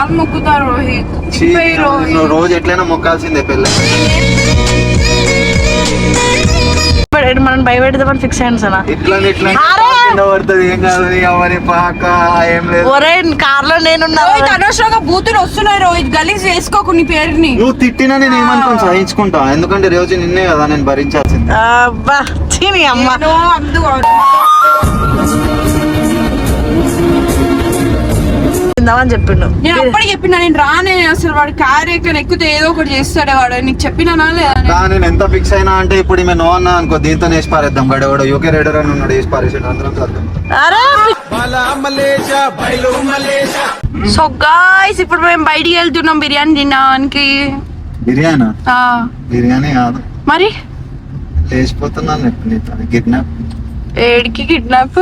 కాలు మొక్కుతా రోహిత్. నువ్వు రోజు ఎట్లయినా మొక్కాల్సిందే పెళ్ళి. మనం భయపెడదామని ఫిక్స్ అయ్యాను సార్. పడుతుంది ఏం కాదు ఎవరి పాక ఏం లేదు. ఒరే కార్లో నేను అనవసరంగా బూతులు వస్తున్నాయి రోహిత్, గలీజ్ చేసుకోకు నీ పేరుని. నువ్వు తిట్టినా నేను ఏమనుకోని సహించుకుంటా, ఎందుకంటే రోజు నిన్నే కదా నేను భరించాల్సింది. అబ్బా చీని అమ్మ అని చెప్పిండు. నేను అప్పటికి చెప్పినా నేను రానే, అసలు వాడు కార్ ఎక్కితే ఏదో ఒకటి చేస్తాడే వాడు. నీకు చెప్పినా నేను ఎంత ఫిక్స్ అయినా అంటే ఇప్పుడు ఈమె నో అన్నా అనుకో, దీంతో వేసి పారేద్దాం. గడవాడు యూకే రైడర్ అని ఉన్నాడు, వేసి పారేసాడు అందరం చేద్దాం. సో గైస్ ఇప్పుడు మేము బయటికి వెళ్తున్నాం బిర్యానీ తినడానికి. బిర్యానీ కాదు మరి లేచిపోతున్నాను కిడ్నాప్. ఏడికి కిడ్నాప్?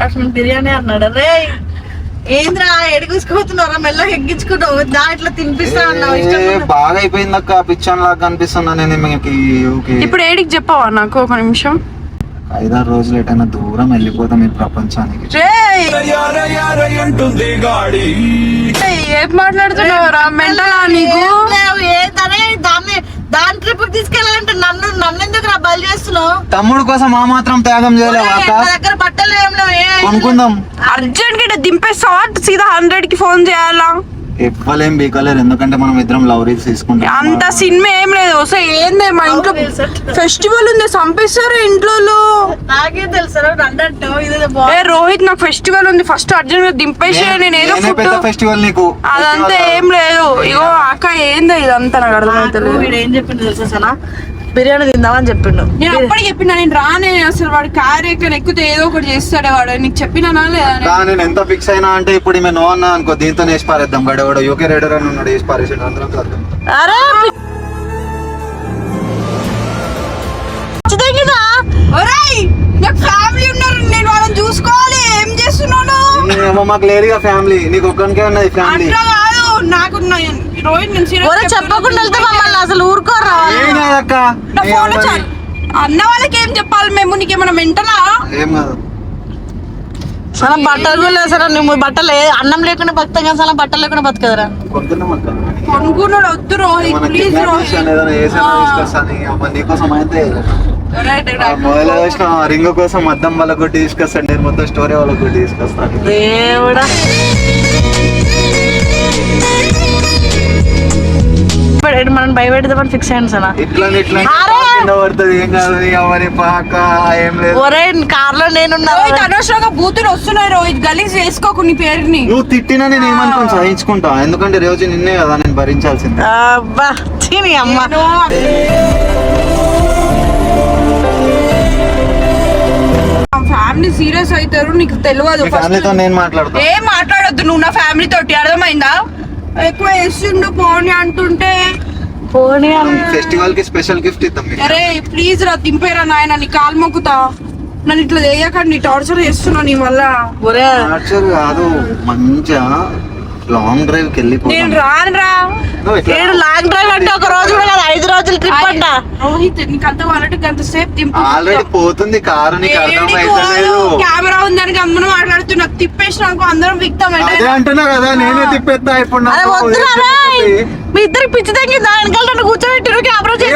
అసలు బిర్యానీ అన్నాడు. రే ఏంద్రా ఎడుగుసుకుపోతున్నారా, మెల్లగా ఎగ్గించుకుంటావు దా ఇట్లా తినిపిస్తా అన్నావు. బాగా అయిపోయింది అక్క, పిచ్చన్ లాగా కనిపిస్తున్నా నేను మీకు. ఇప్పుడు ఏడికి చెప్పవా నాకు ఒక నిమిషం? 5-6 రోజులు ఎటైనా దూరం వెళ్ళిపోతాం ఈ ప్రపంచానికి. ఏం మాట్లాడుతున్నావురా, మెంటలా నీకు? దాని ట్రిప్ తీసుకెళ్ళాలంటే నన్ను ఎందుకు రా బలి చేస్తున్నావు? తమ్ముడు కోసం ఆ మాత్రం త్యాగం చేయలేవా? దగ్గర బట్టలు ఏం కొనుక్కుందాం. అర్జెంట్ గా దింపేస్తావా? సీదా 100 కి ఫోన్ చేయాలా? ఎవ్వలేం బీకలేరు, ఎందుకంటే మనం ఇద్దరం లవ్ రీల్స్ తీసుకుంటాం. అంత సినిమా ఏం లేదు. ఏంది మా ఇంట్లో ఫెస్టివల్ ఉంది, చంపేస్తారు ఇంట్లో. నాకే తెలుసు అన్నట్టు. రోహిత్ నాకు ఫెస్టివల్ ఉంది, ఫస్ట్ అర్జెంట్ గా దింపేసి నేను ఏదో ఫెస్టివల్ నీకు అదంతా ఏం లేదు. ఇగో అక్క ఏందో ఇదంతా నాకు అర్థమవుతుంది. వీడు ఏం చెప్పిండు తెలుసా సనా, బిర్యానీ తిందామని చెప్పిండు. నేను అప్పటికి చెప్పినా నేను రానే, అసలు వాడు కార్ ఎక్కితే ఏదో ఒకటి చేస్తాడే వాడు. నీకు చెప్పినా లేదా? నేను ఎంత ఫిక్స్ అయినా అంటే ఇప్పుడు ఈమె నో అన్నా అనుకో, దీంతో వేసి పారేద్దాం. గడవాడు యూకే రైడర్ అని ఉన్నాడు, వేసి పారేసాడు అందరం చేద్దాం. ఫ్యామిలీ ఉన్నారు, నేను వాళ్ళని చూసుకోవాలి. ఏం చేస్తున్నాను? మాకు లేదుగా ఫ్యామిలీ, నీకు ఒక్కనికే ఉన్నది ఫ్యామిలీ. నాకు రోహిత్ చెప్పకుండా వెళ్తే మమ్మల్ని అసలు ఊరుకోరా. అన్న వాళ్ళకి ఏం చెప్పాలి మేము? నీకేమన్నా మెంటలా? ఏం కాదు సరే బట్టలు కూడా సరే, నువ్వు బట్టలు అన్నం లేకుండా బతుకుతాం కదా, సరే బట్టలు లేకుండా బతకదరా. కొనుక్కున్నాడు. వద్దు రోహిత్ ప్లీజ్. రింగ్ కోసం అద్దం వాళ్ళకు తీసుకొస్తాను, నేను మొత్తం స్టోరీ వాళ్ళకు తీసుకొస్తాను. దేవుడా మనం భయపెడదామని ఫిక్స్ అయ్యాను సార్. పడుతుంది ఏం కాదు ఎవరి పాక ఏం లేదు. ఒరే కార్లో నేను అనవసరంగా బూతులు వస్తున్నాయి రోహిత్, గలీజ్ చేసుకోకు నీ పేరుని. నువ్వు తిట్టినా నేను ఏమనుకోని సహించుకుంటా, ఎందుకంటే రోజు నిన్నే కదా నేను భరించాల్సింది. అబ్బా చీని అమ్మ ఫ్యామిలీ సీరియస్ అవుతారు, నీకు తెలియదు. ఫ్యామిలీతో నేను మాట్లాడతా. ఏం మాట్లాడొద్దు నువ్వు నా ఫ్యామిలీ తోటి, అర్థమైందా? ఎక్కువ వేస్తుండు పోనీ అంటుంటే. ఫెస్టివల్ కి స్పెషల్ గిఫ్ట్ ఇద్దాం. అరే ప్లీజ్ రా, దింపేరా నాయన, నీ కాలు మొక్కుతా. నన్ను ఇట్లా చేయకండి, టార్చర్ చేస్తున్నా నీ వల్ల. టార్చర్ కాదు, మంచిగా లాంగ్ డ్రైవ్ కి వెళ్ళిపోతాం. నేను రాను రా. లాంగ్ డ్రైవ్ అంటే ఒక రోజు కూడా కాదు, 5 రోజులు ట్రిప్ అంట. రోహిత్ నీకు అంత వాళ్ళకి అంత సేపు దింపు. ఆల్రెడీ పోతుంది కారు, నీకు అర్థమైతలేదు. కెమెరా ఉందని అందరూ మాట్లాడుతున్నా, తిప్పేసినాక అందరం విక్తాం. అదే అంటున్నా కదా, నేనే తిప్పేస్తా ఇప్పుడు. మీ ఇద్దరికి పిచ్చి తగ్గి దాని వెనకాల కూర్చోబెట్టారు కెమెరా చేసి.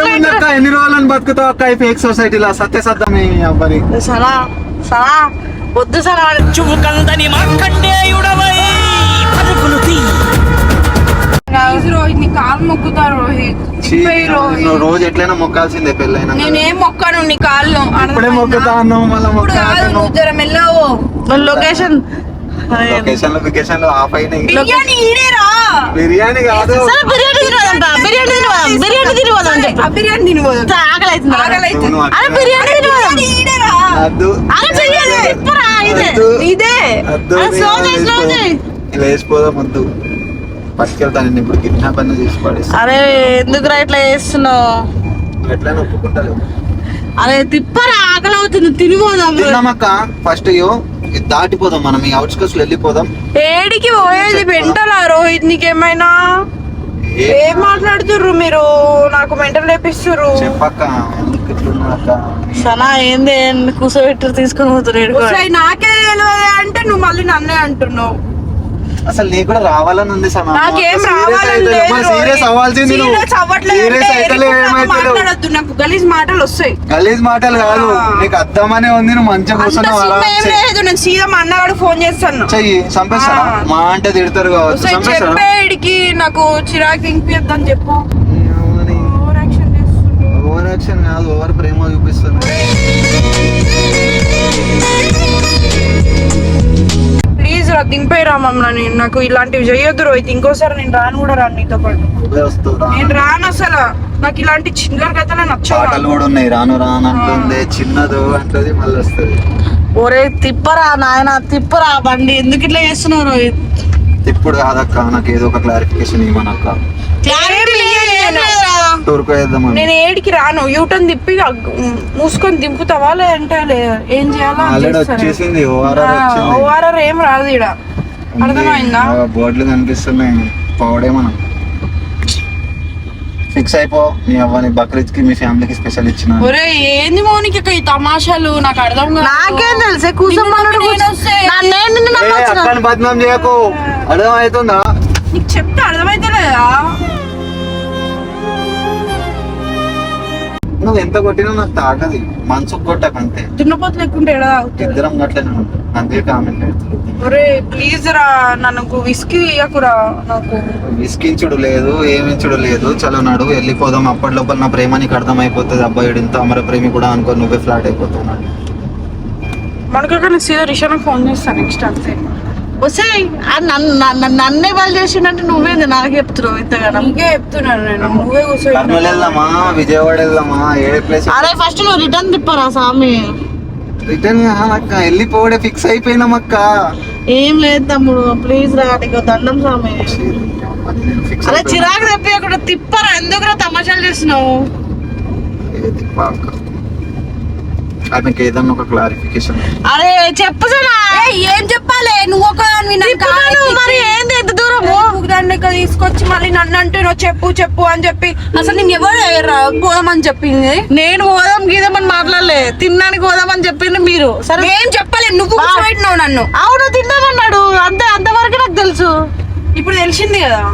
ఎన్ని రోజులను బతుకుతావు అక్క ఈ ఫేక్ సొసైటీలో? సత్యసత్యం అవ్వని సలా సలా వద్దు సలా. చుముకందని రోహిత్ నీ కాలు మొక్కుతా రోహిత్. నువ్వు రోజు ఎట్లయినా మొక్కాల్సిందే పెళ్ళైనా. నేనేం మొక్కాను నీ కాళ్ళు? ఇప్పుడే మొక్కుతా అన్నావు, మళ్ళీ నువ్వు జర మెల్లవు. లొకేషన్ లొకేషన్ లో ఆఫ్ అయినాయి. బిర్యానీ ఈడేరా. బిర్యానీ కాదు, బిర్యానీ తినవదంట. బిర్యానీ తినవదాం, బిర్యానీ తినవదంట. బిర్యానీ తినవదు, ఆకలి అవుతుంది. అరే బిర్యానీ తినవదు, ఈడేరా. ఇదే లేచిపోదాం వద్దు, పట్టుకెళ్తాను ఇప్పుడు. కిడ్నాప్ అన్న చేసి పడేస్తా. అరే ఎందుకురా ఇట్లా చేస్తున్నావు? ఎట్లయినా ఒప్పుకుంటారు. అరే తిప్పరా, ఆకలి అవుతుంది, తినిపోదాం. తిన్నామక్క ఫస్ట్ దాటిపోదాం, మనం ఈ అవుట్స్కట్స్ వెళ్ళిపోదాం. ఏడికి పోయేది మెంటలా రోహిత్? నీకేమైనా ఏం మాట్లాడుతుర్రు మీరు? నాకు మెంటల్ లేపిస్తుర్రు. చెప్పక్క ఎందుకు ఇట్లున్నాక? సనా ఏంది కూర్చోబెట్టి తీసుకొని పోతున్నాడు. నాకే తెలియదు అంటే నువ్వు మళ్ళీ నన్నే అంటున్నావు. అసలు నీకు కూడా రావాలని ఉంది సనా. నాకేం రావాలని లేదు. సీరియస్ అవ్వాల్సింది నువ్వు. Serious అవ్వట్లేదు సీరియస్ అంటే అయితే మాట్లాడొద్దు, నాకు గలీజ్ మాటలు వస్తాయి. గలీజ్ మాటలు కాదు, నీకు అర్థమనే ఉంది. నువ్వు మంచిగా అంత కూర్చున్నావు సినిమా ఏం లేదు, నేను సీదా మా అన్నగాడు ఫోన్ చేస్తాను. చెయ్యి, చంపేస్తారా? మా అంటే తిడతారు కావచ్చు, చంపేస్తారా? చెప్పేడికి నాకు చిరాకు ఇంపియద్దని చెప్పు. ఓవర్ యాక్షన్ చేస్తుండు. ఓవర్ యాక్షన్ కాదు, ఓవర్ ప్రేమ చూపిస్తుంది. ప్లీజ్ రా, దింపేరా మమ్మల్ని. నాకు ఇలాంటివి చెయ్యొద్దు రోహిత్, ఇంకోసారి నేను రాను కూడా రాను నీతో పాటు. నువ్వే వస్తావురా. నేను రాను అసలు, నాకు ఇలాంటి చిల్లర కథలే నచ్చవు. పాటలు కూడా ఉన్నాయి, రాను రాను అంటుంది, చిన్నదు అంటది, మళ్ళీ వస్తుంది. ఒరే తిప్పరా నాయన, తిప్పరా బండి, ఎందుకు ఇట్లా చేస్తున్నావు రోహిత్? ఇప్పుడు కాదక్క, నాకు ఏదో ఒక క్లారిఫికేషన్ ఇవ్వనక్క. టూర్కు వేద్దామని. నేను ఏడికి రాను, యూటర్న్ తిప్పి మూసుకొని దింపుతావా లేదంటే ఏం చేయాలా ఆల్రెడీ వచ్చేసింది, ఓఆర్ఆర్ వచ్చింది. ఓఆర్ఆర్ ఏం రాదు ఈడ, అర్థమైందా? బోర్డులు కనిపిస్తున్నాయి, పోవడే మనం. ఫిక్స్ అయిపో, మీ అవ్వని బక్రీద్ కి మీ ఫ్యామిలీకి స్పెషల్ ఇచ్చిన. ఒరే ఏంది మౌనికి ఈ తమాషాలు, నాకు అర్థం కాదు. నాకేం తెలుసే, కూర్చోమన్నాడు. అక్కని బద్నాం చేయకు, అర్థం అవుతుందా? నీకు చెప్తే అర్థమైతలేదా? నువ్వు ఎంత కొట్టినా నాకు తాగది, మనసు కొట్టకు అంతే. దున్నపోతు లేకుంటే ఎడా అవుతుంది. ఇద్దరం గట్లనే ఉంటాం, అందుకే కామెంట్ పెడుతుంది. ఒరే ప్లీజ్ రా, నన్ను విస్కీ ఇయ్యకురా. నాకు విసికించుడు లేదు, ఏమించుడు లేదు. చలో నడు, వెళ్ళిపోదాం. అప్పటి లోపల నా ప్రేమ నీకు అర్థం అయిపోతుంది. అబ్బాయి ఇంత అమర ప్రేమి కూడా అనుకో, నువ్వే ఫ్లాట్ అయిపోతున్నాడు. మనకు సీదా రిషానికి ఫోన్ చేస్తాను నెక్స్ట్ అంతే. వస్తే నన్నే వాళ్ళు చేసిండంటే నువ్వేంది నాకు చెప్తున్నావు ఇంతగానో? నీకే చెప్తున్నాను నేను, నువ్వే కూర్చో. కర్నూలు వెళ్దామా, విజయవాడ వెళ్దామా, ఏ ప్లేస్? అరే ఫస్ట్ నువ్వు రిటర్న్ తిప్పరా స్వామి. రిటర్న్ అక్క, వెళ్ళిపోవడే ఫిక్స్ అయిపోయినాం అక్క. ఏం లేదు తమ్ముడు, ప్లీజ్ రా, నీకు దండం స్వామి. అరే చిరాకు తెప్పి అక్కడ తిప్పరా, ఎందుకు తమాషాలు చేస్తున్నావు? ఆయనకి ఏదన్నా ఒక క్లారిఫికేషన్. అరే చెప్పు సనా, ఏం చెప్పాలి? నువ్వు ఒక మరి ఏంది ఎంత దూరము? దాన్ని తీసుకొచ్చి మళ్ళీ నన్ను అంటే నువ్వు చెప్పు చెప్పు అని చెప్పి, అసలు నేను ఎవరు పోదామని చెప్పింది? నేను పోదాం గీదామని మాట్లాడలే, తినడానికి పోదామని చెప్పింది మీరు. సరే ఏం చెప్పలేదు, నువ్వు పెట్టినావు నన్ను. అవును తిందామన్నాడు, అంతే, అంతవరకు నాకు తెలుసు. ఇప్పుడు తెలిసింది కదా.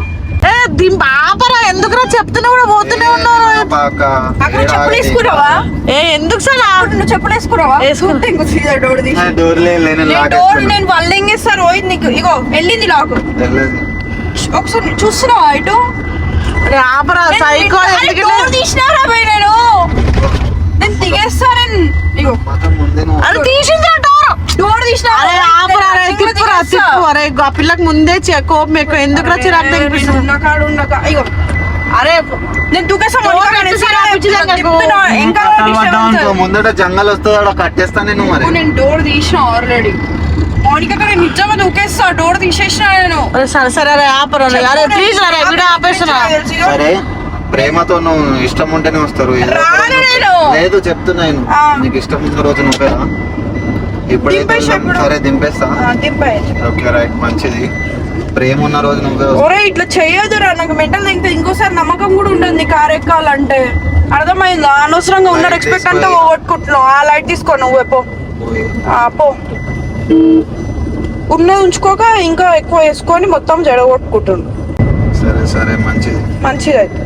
ఆపరా, ఎందుకురా చెప్తూనే కూడా పోతూనే ఉన్నారు. అక్కడ చెప్పులు వేసుకున్నావా? ఎందుకు సార్ నువ్వు చెప్పులు వేసుకున్నావా? డోర్ తీసి డోర్ నేను వల్లింగిస్తా రోహిత్ నీకు. ఇగో వెళ్ళింది లాకు, ఒకసారి చూస్తున్నావా ఇటు? ఆపరా సైకో, డోర్ తీసినారా పోయి నేను దిగేస్తా. నేను ఇగో అది తీసిందా డోర్ తీసినా? అరే ఆపరా, తిప్పురా తిప్పు. అరే ఆ పిల్లకి ముందే కోపం ఎక్కువ, ఎందుకురా చిరాకు తెప్పిస్తుంది? ఇగో అరే నేను ముందట జంగల్ వస్తుంది, కట్టేస్తా నేను. మరి నేను డోర్ తీసిన ఆల్రెడీ. మౌనిక నేను నిజంగా దూకేస్తా, డోర్ తీసేసిన నేను. సరే సరే అరే ఆపరా, అరే ప్లీజ్ అరే వీడియో ఆపేస్తున్నా. సరే ప్రేమతో నువ్వు ఇష్టం ఉంటేనే వస్తారు. లేదు చెప్తున్నాను, నీకు ఇష్టం ఉన్న రోజు నువ్వే. ఇప్పుడు సరే దింపేస్తా. ఓకే రైట్, మంచిది. ప్రేమ ఉన్న రోజు నువ్వే. ఒరే ఇట్లా చెయ్యదురా, నాకు మెంటల్ ఇంకా ఇంకోసారి నమ్మకం కూడా ఉంటుంది కార్ ఎక్కాలంటే. అర్థమైందా? అనవసరంగా ఉన్న రెస్పెక్ట్ అంతా పోగొట్టుకుంటున్నావు. ఆ లైట్ తీసుకో నువ్వే పో. ఉన్నది ఉంచుకోక ఇంకా ఎక్కువ వేసుకొని మొత్తం జడగొట్టుకుంటుండు. సరే సరే మంచిది. మంచిది అయితే